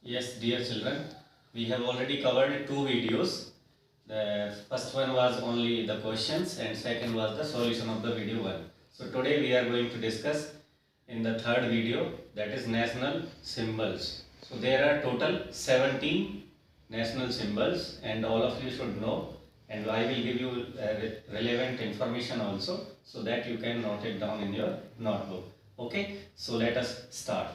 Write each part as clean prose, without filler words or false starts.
Yes, dear children, we have already covered two videos. The first one was only the questions and second was the solution of the video one. So today we are going to discuss in the third video, that is national symbols. So there are total 17 national symbols and all of you should know, and I will give you relevant information also so that you can note it down in your notebook. Okay, so let us start.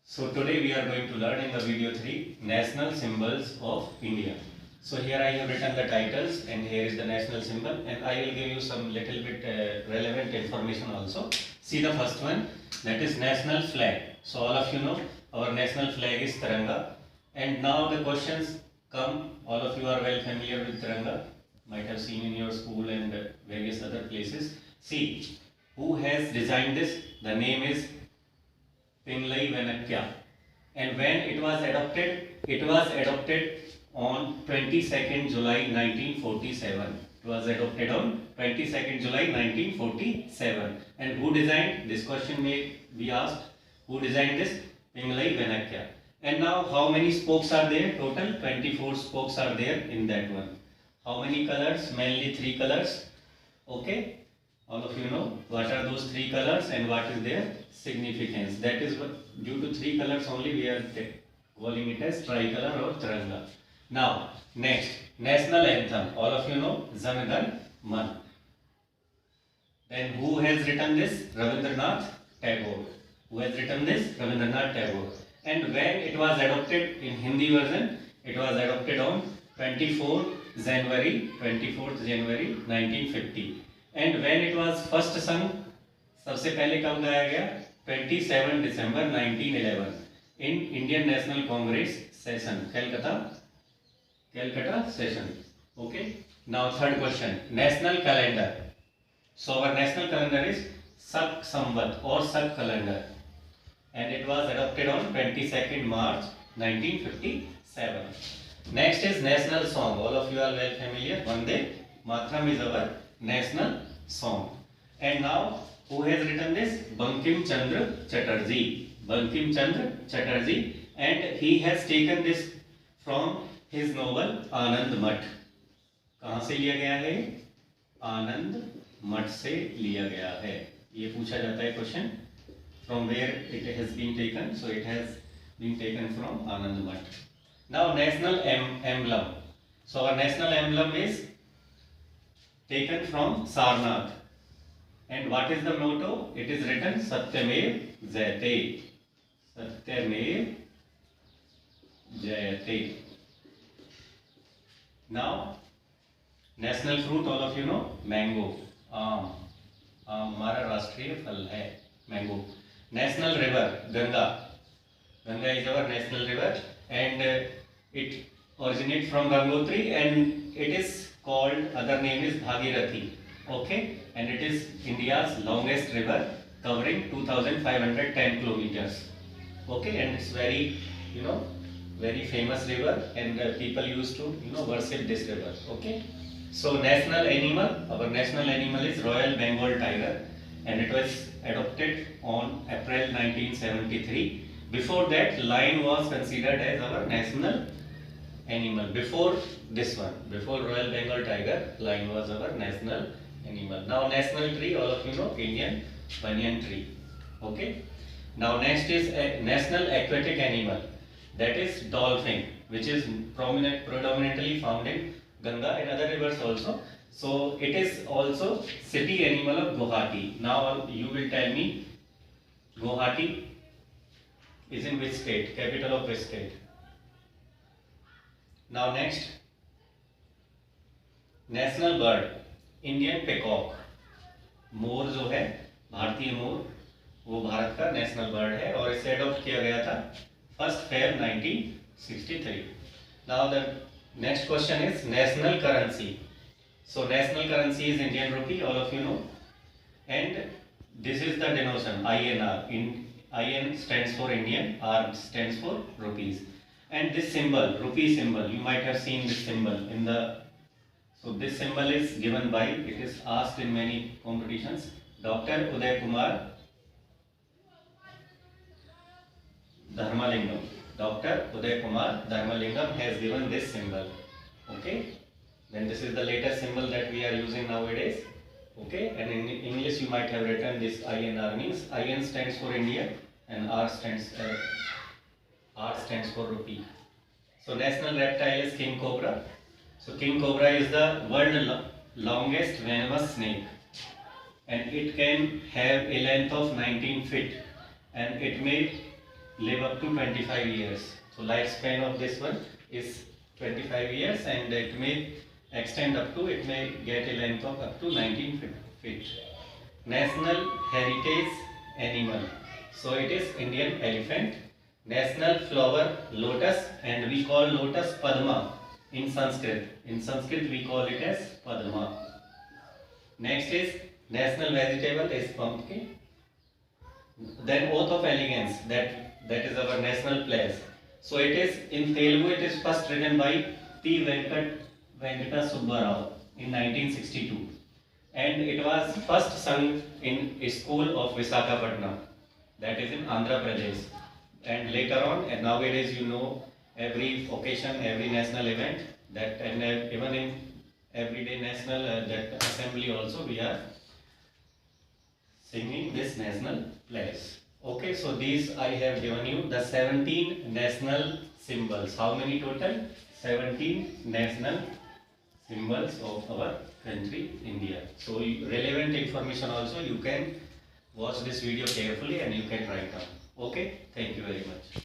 So today we are going to learn in the video 3 national symbols of India. So here I have written the titles and here is the national symbol, and I will give you some little bit relevant information also. See the first one, that is national flag. So all of you know our national flag is Tiranga, and now the questions come. All of you are well familiar with Tiranga, might have seen in your school and various other places. See, who has designed this? The name is Pinglai Venakya. And when it was adopted on 22nd July 1947. It was adopted on 22nd July 1947. And who designed? This question may be asked. Who designed this? Pinglai Venakya. And now how many spokes are there? Total 24 spokes are there in that one. How many colors? Mainly 3 colors. Okay. All of you know what are those 3 colors and what is their significance. That is what, due to 3 colors only we are calling it as tricolor or Tiranga. Now next, national anthem. All of you know Jan Gan Man. Then who has written this? Rabindranath Tagore. Who has written this? Rabindranath Tagore. And when it was adopted in Hindi version, it was adopted on 24th January 1950. And when it was first sung, सबसे पहले कब गाया गया? 27 December 1911 in Indian National Congress session, Calcutta session. Okay. Now third question, national calendar. So our national calendar is Sak Samvat or Sak calendar, and it was adopted on 22nd March 1957. Next is national song. All of you are well familiar. Vande Mataram is our national song. And now who has written this? Bankim Chandra Chatterjee. Bankim Chandra Chatterjee, and he has taken this from his novel Anand Mat. कहाँ से लिया गया है? आनंद मठ से लिया गया है. ये पूछा जाता है question. From where it has been taken? So it has been taken from Anand Mat. Now national emblem. So our national emblem is taken from Sarnath. And what is the motto? It is written Satyamev Jayate. Satyamev Jayate. Now, national fruit, all of you know, mango. आम हमारा राष्ट्रीय फल है mango. National river, Ganga. Ganga is our national river, and it originates from Gangotri, and it is called, other name is Bhagirathi. Okay, and it is India's longest river, covering 2510 kilometers. Okay, and it's very, very famous river, and people used to, worship this river. Okay, so national animal, our national animal is Royal Bengal tiger, and it was adopted on April 1973. Before that, lion was considered as our national animal. Before this one, before Royal Bengal tiger, lion was our national animal. Now national tree, all of you know, Indian banyan tree. Okay. Now next is a national aquatic animal, that is dolphin, which is predominantly found in Ganga and other rivers also. So it is also city animal of Guwahati. Now you will tell me, Guwahati is in which state? Capital of which state? Now next, national bird, Indian peacock. मोर जो है, भारतीय मोर, वो भारत का national bird है और इसे adopt किया गया था 1 February 1963. Now the next question is national currency. So national currency is Indian rupee, all of you know, and this is the डिनोशन INR. IN stands for Indian, R stands for rupees, and this symbol, rupee symbol, you might have seen this symbol in the. So this symbol is given by, it is asked in many competitions, Dr. Uday Kumar Dharmalingam. Dr. Uday Kumar Dharmalingam has given this symbol. Okay. Then this is the latest symbol that we are using nowadays. Okay. And in English you might have written this INR, means IN stands for India and R stands for rupee. So national reptile is king cobra. So king cobra is the world longest venomous snake, and it can have a length of 19 feet, and it may live up to 25 years. So lifespan of this one is 25 years, and it may extend up to, it may get a length of up to 19 feet. National heritage animal. So it is Indian elephant. National flower lotus, and we call lotus Padma in Sanskrit. In Sanskrit we call it as Padma. Next is national vegetable is pumpkin. Then oath of elegance, that is our national place. So it is in Telugu, it is first written by T. Venkata Subba Rao in 1962, and it was first sung in a school of Visakhapatnam, that is in Andhra Pradesh. And later on, and nowadays you know, every occasion, every national event, that, and even in everyday national that assembly also we are singing this national plays. Okay, so these I have given you the 17 national symbols. How many total? 17 national symbols of our country, India. So relevant information also, you can watch this video carefully and you can write down. Okay, thank you very much.